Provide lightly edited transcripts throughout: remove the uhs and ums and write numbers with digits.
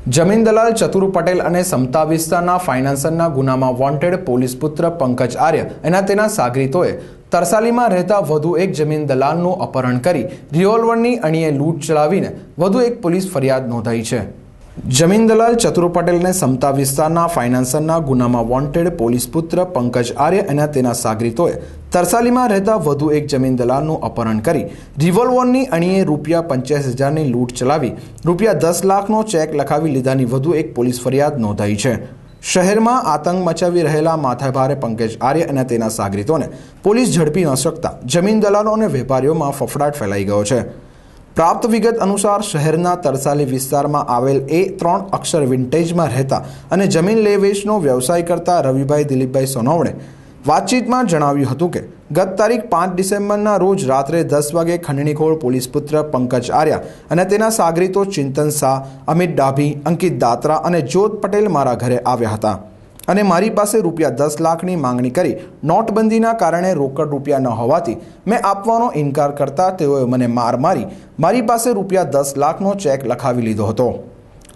જમીન દલાલ ચતુર પટેલ અને સમતા વિસ્તારના ફાઇનાન્સરના ગુનામાં વોન્ટેડ પોલીસ પુત્ર પંકજ આર્ય અને તેના સાગરીતોએ તરસાલીમાં રહેતા વધુ એક જમીન દલાલનું અપહરણ કરી રિવોલ્વરની અણીએ લૂંટ ચલાવીને વધુ એક પોલીસ ફરિયાદ નોંધાઈ છે। જમીન દલાલ ચતુર પટેલને સમતા વિસ્તારના ફાઇનાન્સરના ગુનામાં વોન્ટેડ પોલીસ પુત્ર પંકજ આર્ય અને તેના સાગરીતોએ તરસાલીમાં રહેતા વધુ એક જમીન દલાલનું અપહરણ કરી રિવોલ્વરની અણીએ ₹85,000ની લૂંટ ચલાવી ₹10 લાખનો ચેક લખાવી લીધાની વધુ એક પોલીસ ફરિયાદ નોંધાઈ છે। શહેરમાં આતંક મચાવી રહેલા માથાભારે પંકજ આર્ય અને તેના સાગરીતોને પોલીસ ઝડપી ન શકતા જમીન દલાલો અને વેપારીઓમાં ફફડાટ ફેલાઈ ગયો છે। પ્રાપ્ત વિગત અનુસાર શહેરના તરસાલી વિસ્તારમાં આવેલ A3 અક્ષર વિન્ટેજમાં રહેતા અને જમીન લે વેચનો વ્યવસાય કરતા રવિભાઈ દિલીપભાઈ સોનવણે વાતચીતમાં જણાવ્યું હતું કે ગત તારીખ 5 ડિસેમ્બરના રોજ રાત્રે 10 વાગે ખંડણીખોર પોલીસ પુત્ર પંકજ આર્ય અને તેના સાગરીતો ચિંતન શાહ, અમિત ડાભી, અંકિત દાત્રા અને જ્યોત પટેલ મારા ઘરે આવ્યા હતા અને મારી પાસે ₹10 લાખની માંગણી કરી નોટબંધીના કારણે રોકડ રૂપિયા ન હોવાથી મેં આપવાનો ઇનકાર કરતા તેઓએ મને માર મારી મારી પાસે ₹10 લાખનો ચેક લખાવી લીધો હતો।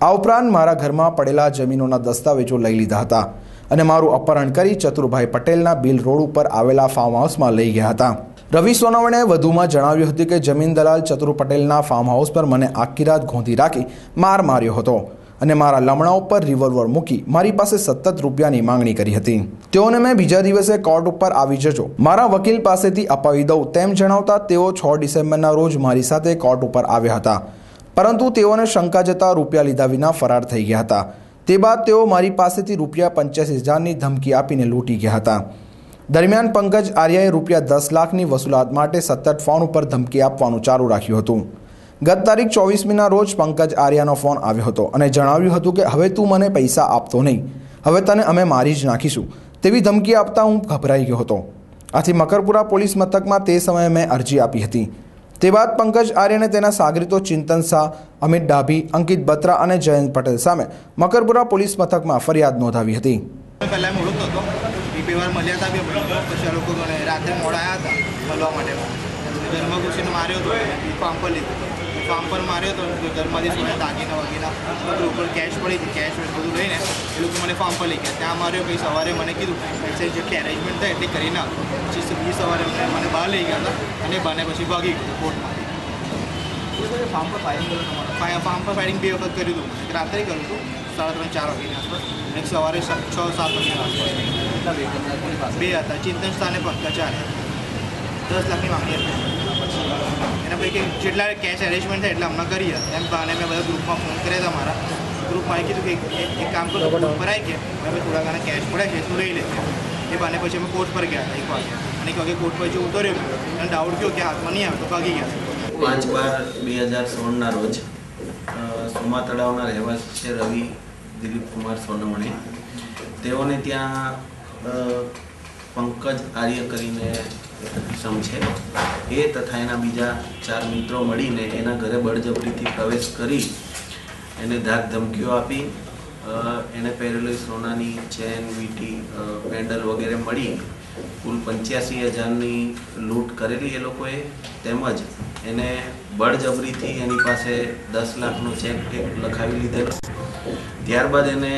આ ઉપરાંત મારા ઘરમાં પડેલા જમીનોના દસ્તાવેજો લઈ લીધા હતા અને મારું અપહરણ કરી ચતુરભાઈ પટેલના બિલ રોડ ઉપર આવેલા ફાર્મ હાઉસમાં લઈ ગયા હતા। રવિ સોનવણે વધુમાં જણાવ્યું હતું કે જમીન દલાલ ચતુર પટેલના ફાર્મ હાઉસ પર મને આખી રાત ગોંધી રાખી માર માર્યો હતો અને મારા લમણા ઉપર રિવોલ્વર મૂકી મારી પાસે સતત રૂપિયાની માંગણી કરી હતી। તેઓને મેં બીજા દિવસે કોર્ટ ઉપર આવી જજો, મારા વકીલ પાસેથી અપાવી દઉં તેમ જણાવતા તેઓ 6 ડિસેમ્બરના રોજ મારી સાથે કોર્ટ ઉપર આવ્યા હતા, પરંતુ તેઓને શંકા જતા રૂપિયા લીધા વિના ફરાર થઈ ગયા હતા। તે બાદ તેઓ મારી પાસેથી ₹85,000ની ધમકી આપીને લૂંટી ગયા હતા। દરમિયાન પંકજ આર્યાએ ₹10 લાખની વસૂલાત માટે સતત ફોન ઉપર ધમકી આપવાનું ચાલુ રાખ્યું હતું। ગત તારીખ 24મીના રોજ પંકજ આર્યાનો ફોન આવ્યો હતો અને જણાવ્યું હતું કે હવે તું મને પૈસા આપતો નહીં, હવે તને અમે મારી જ નાખીશું તેવી ધમકી આપતા હું ગભરાઈ ગયો હતો। આથી મકરપુરા પોલીસ મથકમાં તે સમયે મેં અરજી આપી હતી। તે બાદ પંકજ આર્યને તેના સાગરીતો ચિંતન શાહ, અમિત ડાભી, અંકિત બત્રા અને જયંત પટેલ સામે મકરપુરા પોલીસ મથકમાં ફરિયાદ નોંધાવી હતી। પહેલાં મોડો હતો બે વાર મળ્યા હતા, પછી આ લોકો રાત્રે મોડા આવ્યા હતા મળવા માટે, ઘરમાં ઘૂસીને માર્યો હતો, ફાર્મ પર લીધું, ફાર્મ પર માર્યો હતો, ઘરમાંથી સોના દાગીના વગેરે બધું ઉપર કેશ પડી હતી, કેશ બધું લઈને એ લોકો મને ફાર્મ પર લઈ ગયા, ત્યાં માર્યો। પછી સવારે મને કીધું પૈસા જેટલી અરેન્જમેન્ટ થાય એટલી કરીને આપ, પછી બી સવારે મને બહાર લઈ ગયા હતા અને બાને પછી ભાગી ગયું કોર્ટમાંથી। ફાર્મ પર ફાયરિંગ 2 વખત કર્યું હતું, રાત્રે કર્યું હતું 3:30-4 વાગ્યાની આસપાસ અને સવારે 6-7 વાગ્યાની આસપાસ 2 હતા, ચિંતન શાહ અને પંકજ આર્ય। 10 લાખની માંગણી હતી એના પૈકી જેટલા કેશ અરેન્જમેન્ટ થાય એટલે હમણાં કરીએ એમ બહાને મેં બધા ગ્રુપમાં ફોન કર્યા હતા, મારા ગ્રુપમાં કીધું કે એક કામ કરો, ગ્રુપ પર આવી ગયા અમે થોડા ઘણા કેશ પડ્યા છે તું લઈ લેજે। એ બહાને પછી અમે કોર્ટ પર ગયા 1 વાગે અને 1 વાગે કોર્ટ પર જો ઉતર્યો અને ડાઉટ ગયો કે હાથમાં નહીં આવે તો ભાગી ગયા। 5/12/2016ના રોજ સોમા તળાવના રહેવાસી છે રવિ દિલીપ કુમાર સોનવણે, તેઓને ત્યાં પંકજ આર્ય કરીને સમ છે એ તથા એના બીજા 4 મિત્રો મળીને એના ઘરે બળજબરીથી પ્રવેશ કરી એને ધાક ધમકીઓ આપી, એને પહેરેલી સોનાની ચેન, વીંટી, પેન્ડલ વગેરે મળી કુલ 85,000ની લૂંટ કરેલી એ લોકોએ, તેમજ એને બળજબરીથી એની પાસે 10 લાખનો ચેક લખાવી લીધેલો। ત્યારબાદ એને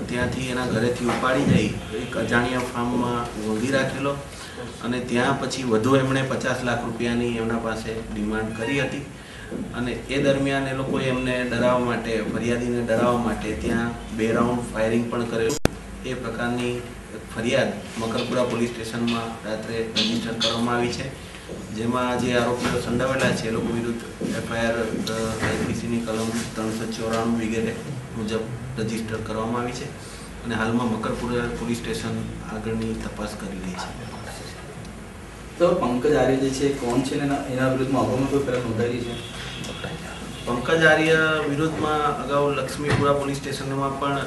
ત્યાંથી એના ઘરેથી ઉપાડી જઈ એક અજાણ્યા ફાર્મમાં ગોંધી રાખેલો અને ત્યાં પછી વધુ એમણે 50 લાખ રૂપિયાની એમના પાસે ડિમાન્ડ કરી હતી અને એ દરમિયાન એ લોકોએ એમને ડરાવવા માટે, ફરિયાદીને ડરાવવા માટે ત્યાં 2 રાઉન્ડ ફાયરિંગ પણ કરેલું। એ પ્રકારની ફરિયાદ મકરપુરા પોલીસ સ્ટેશનમાં રાત્રે રજીસ્ટર કરવામાં આવી છે, જેમાં જે આરોપીઓ સંડોવાયેલા છે એ લોકો વિરુદ્ધ FIR IPCની કલમ 394 વગેરે મુજબ રજીસ્ટર કરવામાં આવી છે અને હાલમાં મકરપુરા પોલીસ સ્ટેશન આગળની તપાસ કરી રહી છે। તો પંકજ આર્ય જે છે કોણ છે ને એના વિરુદ્ધમાં અગાઉમાં કોઈ પહેલાં નોંધાયેલી છે? પંકજ આર્ય વિરુદ્ધમાં અગાઉ લક્ષ્મીપુરા પોલીસ સ્ટેશનમાં પણ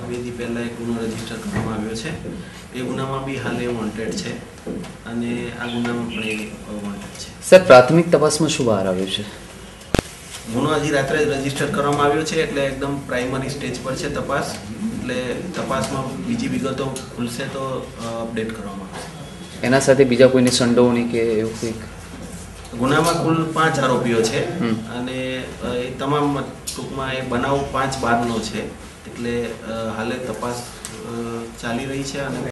2 દી પહેલાં એક ગુનો રજીસ્ટર કરવામાં આવ્યો છે। એ ગુનામાં બી હાલ એ વોન્ટેડ છે અને આ ગુનામાં પણ એ વોન્ટેડ છે। સર, પ્રાથમિક તપાસમાં શું બહાર આવ્યું છે? ગુનો હજી રાત્રે રજીસ્ટર કરવામાં આવ્યો છે એટલે એકદમ પ્રાઇમરી સ્ટેજ પર છે તપાસ, એટલે તપાસમાં બીજી વિગતો ખુલશે તો અપડેટ કરવામાં આવશે। એના સાથે બીજા કોઈની સંડોવણી કે એવું કંઈક? ગુનામાં કુલ 5 આરોપીઓ છે અને એ તમામ ટૂંકમાં એ બનાવ 5/12નો છે, એટલે હાલે તપાસ ચાલી રહી છે અને